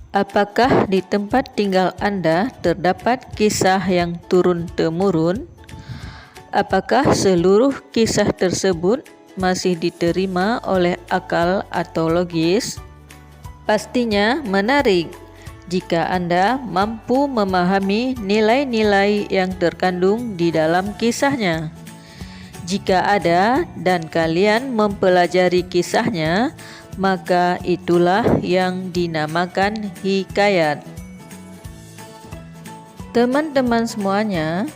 Apakah di tempat tinggal Anda terdapat kisah yang turun-temurun? Apakah seluruh kisah tersebut masih diterima oleh akal atau logis? Pastinya menarik jika Anda mampu memahami nilai-nilai yang terkandung di dalam kisahnya. Jika ada dan kalian mempelajari kisahnya, maka itulah yang dinamakan hikayat. Teman-teman semuanya,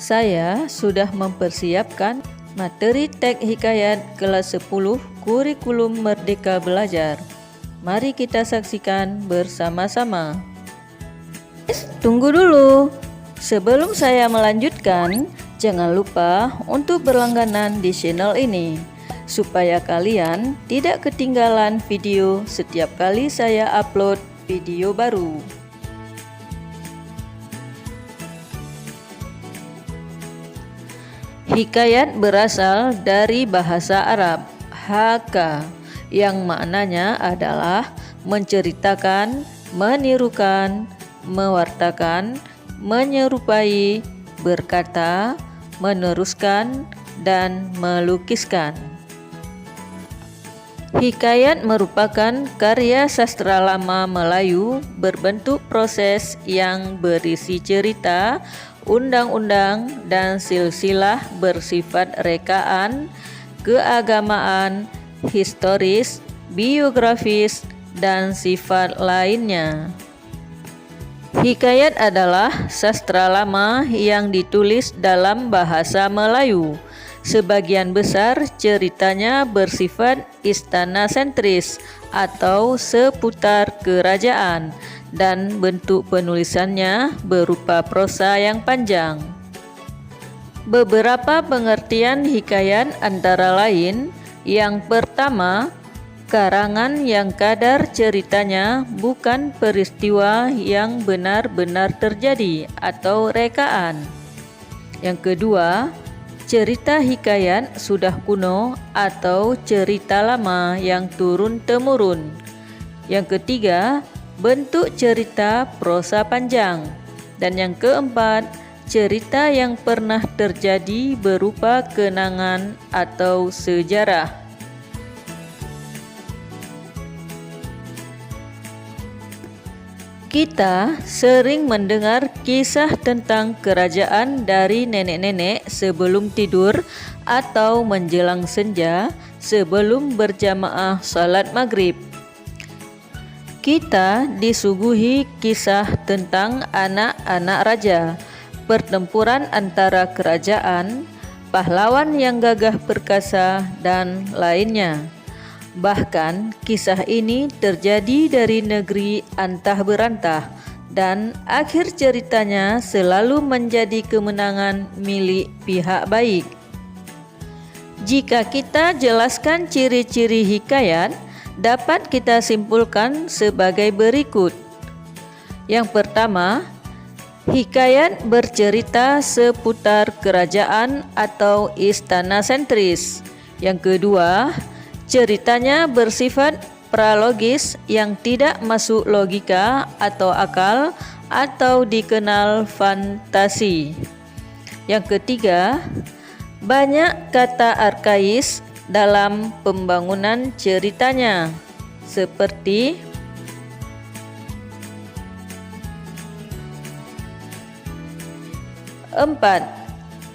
saya sudah mempersiapkan materi teks hikayat kelas 10 kurikulum Merdeka Belajar. Mari kita saksikan bersama-sama. Tunggu dulu. Sebelum saya melanjutkan, jangan lupa untuk berlangganan di channel ini supaya kalian tidak ketinggalan video setiap kali saya upload video baru. Hikayat berasal dari bahasa Arab haka, yang maknanya adalah menceritakan, menirukan, mewartakan, menyerupai, berkata, meneruskan, dan melukiskan. Hikayat merupakan karya sastra lama Melayu berbentuk proses yang berisi cerita, undang-undang, dan silsilah bersifat rekaan, keagamaan, historis, biografis, dan sifat lainnya. Hikayat adalah sastra lama yang ditulis dalam bahasa Melayu. Sebagian besar ceritanya bersifat istana sentris atau seputar kerajaan, dan bentuk penulisannya berupa prosa yang panjang. Beberapa pengertian hikayat antara lain: yang pertama, karangan yang kadar ceritanya bukan peristiwa yang benar-benar terjadi atau rekaan. Yang kedua, cerita hikayat sudah kuno atau cerita lama yang turun-temurun. Yang ketiga, bentuk cerita prosa panjang. Dan yang keempat, cerita yang pernah terjadi berupa kenangan atau sejarah. Kita sering mendengar kisah tentang kerajaan dari nenek-nenek sebelum tidur atau menjelang senja sebelum berjamaah salat maghrib. Kita disuguhi kisah tentang anak-anak raja, pertempuran antara kerajaan, pahlawan yang gagah perkasa, dan lainnya. Bahkan kisah ini terjadi dari negeri antah berantah, dan akhir ceritanya selalu menjadi kemenangan milik pihak baik. Jika kita jelaskan ciri-ciri hikayat, dapat kita simpulkan sebagai berikut. Yang pertama, hikayat bercerita seputar kerajaan atau istana sentris. Yang kedua, ceritanya bersifat pralogis yang tidak masuk logika atau akal atau dikenal fantasi. Yang ketiga, banyak kata arkais dalam pembangunan ceritanya, seperti empat,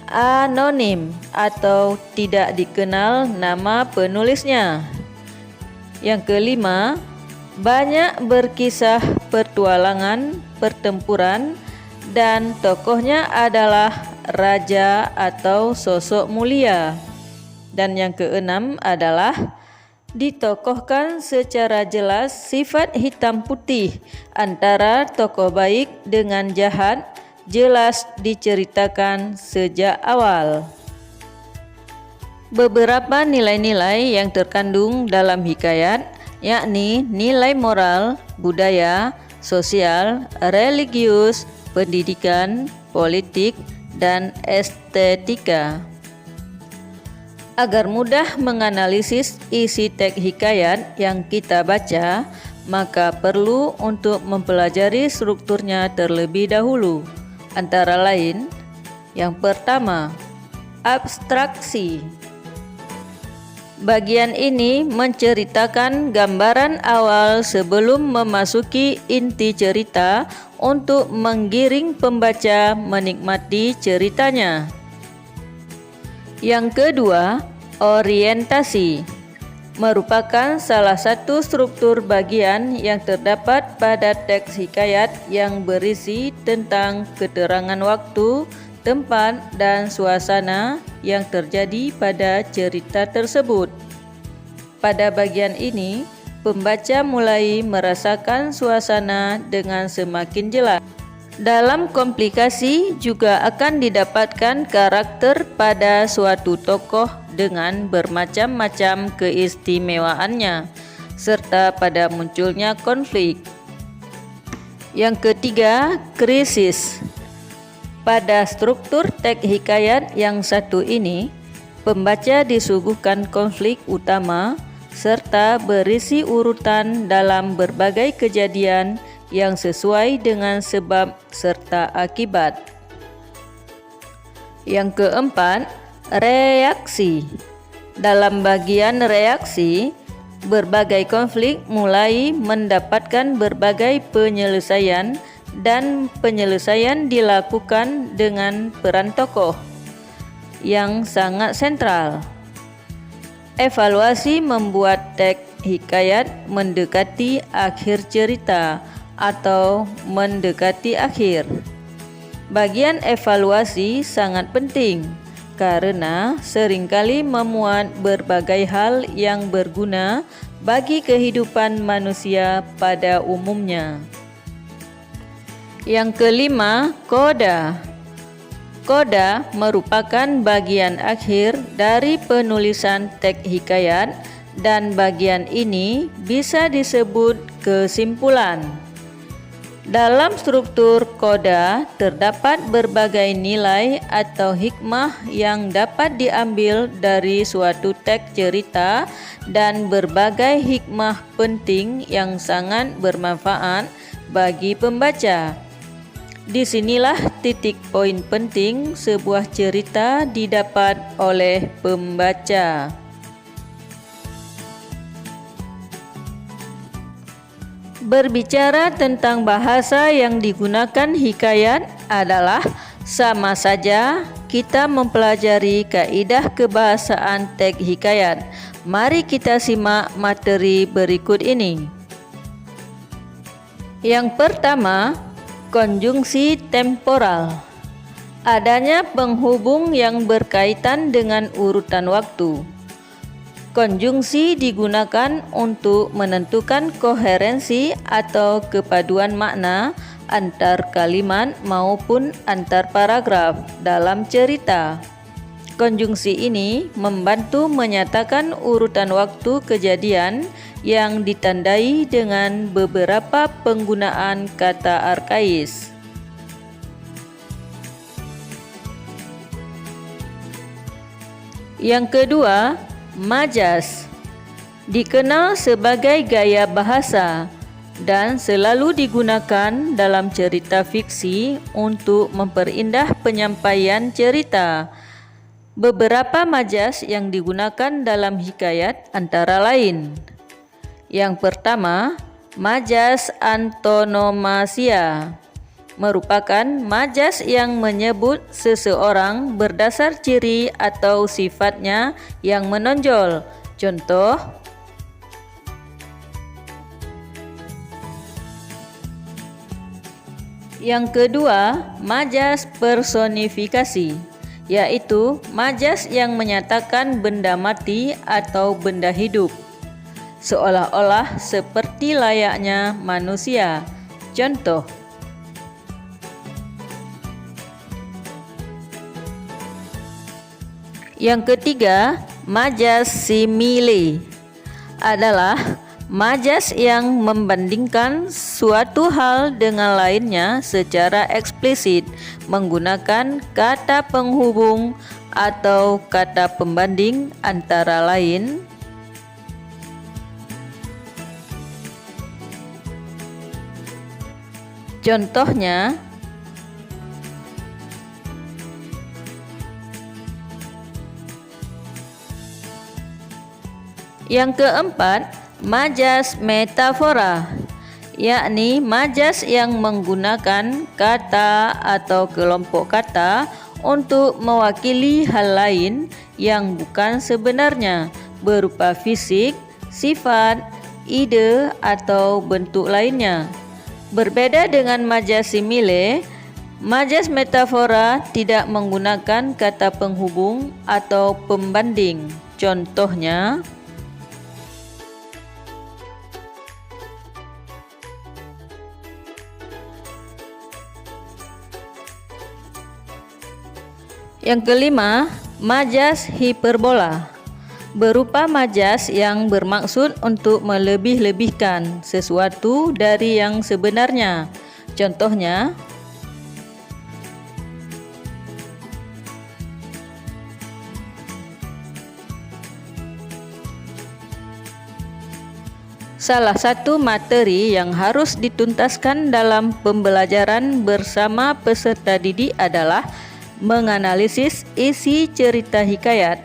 anonim atau tidak dikenal nama penulisnya. Yang kelima, banyak berkisah petualangan, pertempuran, dan tokohnya adalah raja atau sosok mulia. Dan yang keenam adalah ditokohkan secara jelas sifat hitam putih antara tokoh baik dengan jahat, jelas diceritakan sejak awal. Beberapa nilai-nilai yang terkandung dalam hikayat, yakni nilai moral, budaya, sosial, religius, pendidikan, politik, dan estetika. Agar mudah menganalisis isi teks hikayat yang kita baca, maka perlu untuk mempelajari strukturnya terlebih dahulu. Antara lain, yang pertama, abstraksi. Bagian ini menceritakan gambaran awal sebelum memasuki inti cerita untuk menggiring pembaca menikmati ceritanya. Yang kedua, orientasi. Merupakan salah satu struktur bagian yang terdapat pada teks hikayat yang berisi tentang keterangan waktu, tempat, dan suasana yang terjadi pada cerita tersebut. Pada bagian ini, pembaca mulai merasakan suasana dengan semakin jelas. Dalam komplikasi juga akan didapatkan karakter pada suatu tokoh dengan bermacam-macam keistimewaannya, serta pada munculnya konflik. Yang ketiga, krisis. Pada struktur teks hikayat yang satu ini, pembaca disuguhkan konflik utama serta berisi urutan dalam berbagai kejadian yang sesuai dengan sebab serta akibat. Yang keempat, reaksi. Dalam bagian reaksi, berbagai konflik mulai mendapatkan berbagai penyelesaian dan penyelesaian dilakukan dengan peran tokoh yang sangat sentral. Evaluasi membuat teks hikayat mendekati akhir cerita atau mendekati akhir. Bagian evaluasi sangat penting karena seringkali memuat berbagai hal yang berguna bagi kehidupan manusia pada umumnya. Yang kelima, koda. Koda merupakan bagian akhir dari penulisan teks hikayat dan bagian ini bisa disebut kesimpulan. Dalam struktur koda terdapat berbagai nilai atau hikmah yang dapat diambil dari suatu teks cerita dan berbagai hikmah penting yang sangat bermanfaat bagi pembaca. Disinilah titik poin penting sebuah cerita didapat oleh pembaca. Berbicara tentang bahasa yang digunakan hikayat adalah sama saja kita mempelajari kaidah kebahasaan teks hikayat. Mari kita simak materi berikut ini. Yang pertama, konjungsi temporal. Adanya penghubung yang berkaitan dengan urutan waktu. Konjungsi digunakan untuk menentukan koherensi atau kepaduan makna antar kalimat maupun antar paragraf dalam cerita. Konjungsi ini membantu menyatakan urutan waktu kejadian yang ditandai dengan beberapa penggunaan kata arkais. Yang kedua, majas. Dikenal sebagai gaya bahasa dan selalu digunakan dalam cerita fiksi untuk memperindah penyampaian cerita. Beberapa majas yang digunakan dalam hikayat antara lain. Yang pertama, majas antonomasia. Merupakan majas yang menyebut seseorang berdasar ciri atau sifatnya yang menonjol. Contoh, yang kedua, majas personifikasi, yaitu majas yang menyatakan benda mati atau benda hidup, seolah-olah seperti layaknya manusia. Contoh, yang ketiga, majas simile adalah majas yang membandingkan suatu hal dengan lainnya secara eksplisit menggunakan kata penghubung atau kata pembanding antara lain Contohnya, yang keempat, majas metafora, yakni majas yang menggunakan kata atau kelompok kata untuk mewakili hal lain yang bukan sebenarnya, berupa fisik, sifat, ide, atau bentuk lainnya. Berbeda dengan majas simile, majas metafora tidak menggunakan kata penghubung atau pembanding. Contohnya, yang kelima, majas hiperbola, berupa majas yang bermaksud untuk melebih-lebihkan sesuatu dari yang sebenarnya. Contohnya, salah satu materi yang harus dituntaskan dalam pembelajaran bersama peserta didik adalah menganalisis isi cerita hikayat.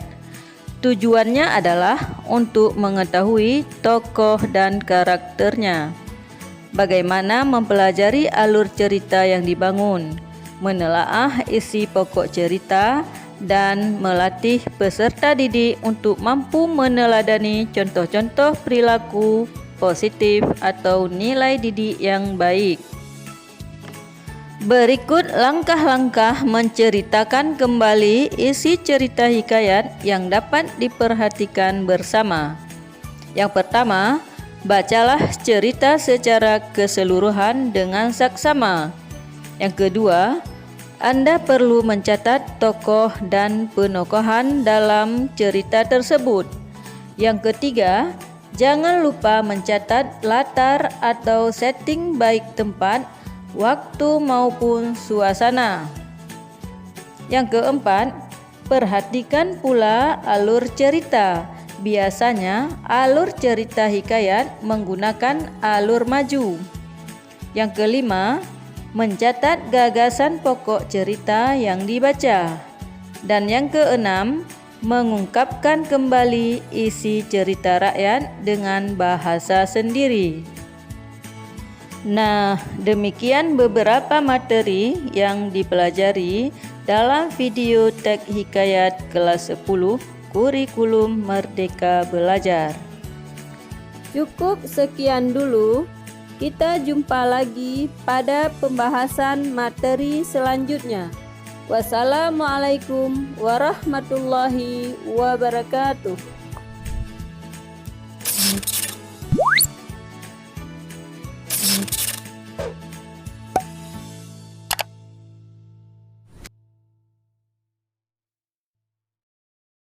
Tujuannya adalah untuk mengetahui tokoh dan karakternya, bagaimana mempelajari alur cerita yang dibangun, menelaah isi pokok cerita, dan melatih peserta didik untuk mampu meneladani contoh-contoh perilaku positif atau nilai didik yang baik. Berikut langkah-langkah menceritakan kembali isi cerita hikayat yang dapat diperhatikan bersama. Yang pertama, bacalah cerita secara keseluruhan dengan saksama. Yang kedua, Anda perlu mencatat tokoh dan penokohan dalam cerita tersebut. Yang ketiga, jangan lupa mencatat latar atau setting baik tempat, waktu maupun suasana. Yang keempat, perhatikan pula alur cerita. Biasanya alur cerita hikayat menggunakan alur maju. Yang kelima, mencatat gagasan pokok cerita yang dibaca. Dan yang keenam, mengungkapkan kembali isi cerita rakyat dengan bahasa sendiri. Nah, demikian beberapa materi yang dipelajari dalam video teks hikayat kelas 10 Kurikulum Merdeka Belajar. Cukup sekian dulu. Kita jumpa lagi pada pembahasan materi selanjutnya. Wassalamualaikum warahmatullahi wabarakatuh.